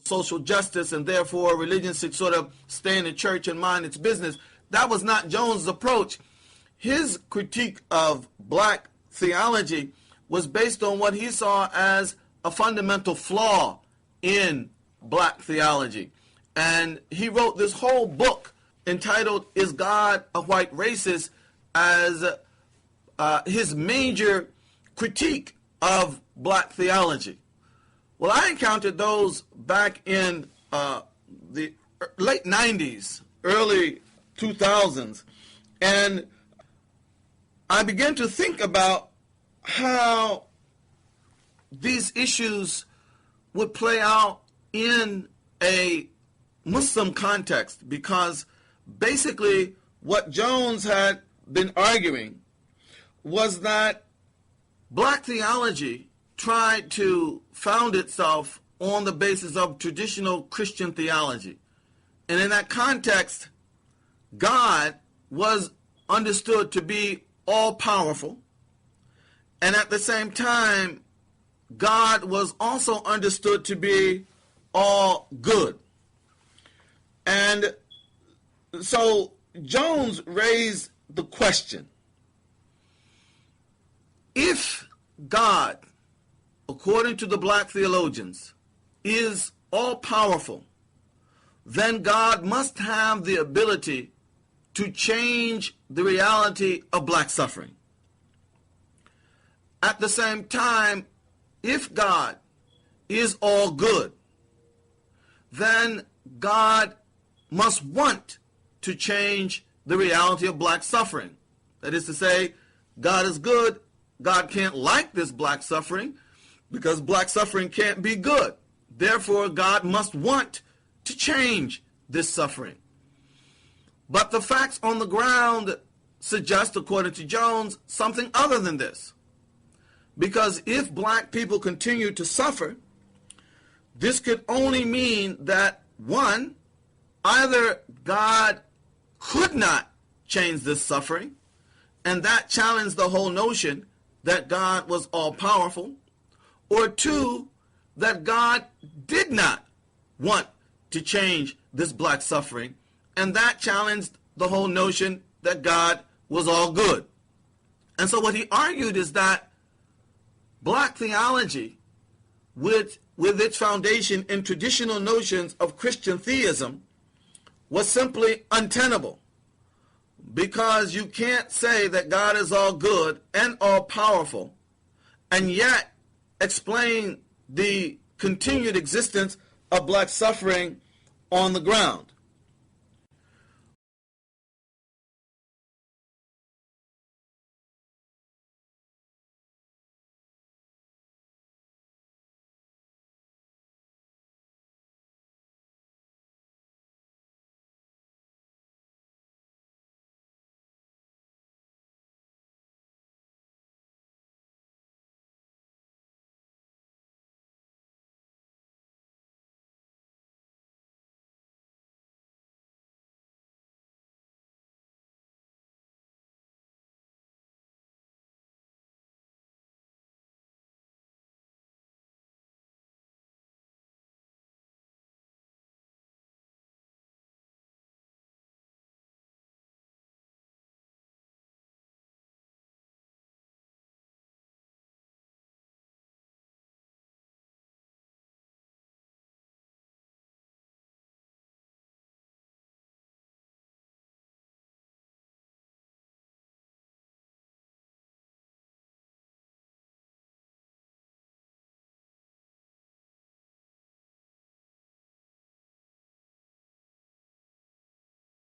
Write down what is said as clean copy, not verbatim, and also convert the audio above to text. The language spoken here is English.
social justice, and therefore religion should sort of stay in the church and mind its business. That was not Jones' approach. His critique of black theology was based on what he saw as a fundamental flaw in black theology. And he wrote this whole book entitled, Is God a White Racist?, as his major critique of black theology. Well, I encountered those back in the late 90s, early 2000s, and I began to think about how these issues would play out in a Muslim context, because basically what Jones had been arguing was that black theology tried to found itself on the basis of traditional Christian theology. And in that context, God was understood to be all-powerful, and at the same time, God was also understood to be all good. And so Jones raised the question, if God, according to the black theologians, is all-powerful, then God must have the ability to change the reality of black suffering. At the same time, if God is all good, then God must want to change the reality of black suffering. That is to say, God is good. God can't like this black suffering because black suffering can't be good. Therefore, God must want to change this suffering. But the facts on the ground suggest, according to Jones, something other than this. Because if black people continue to suffer, this could only mean that, one, either God could not change this suffering, and that challenged the whole notion that God was all-powerful, or two, that God did not want to change this black suffering, and that challenged the whole notion that God was all good. And so what he argued is that black theology, with its foundation in traditional notions of Christian theism, was simply untenable, because you can't say that God is all good and all powerful and yet explain the continued existence of black suffering on the ground.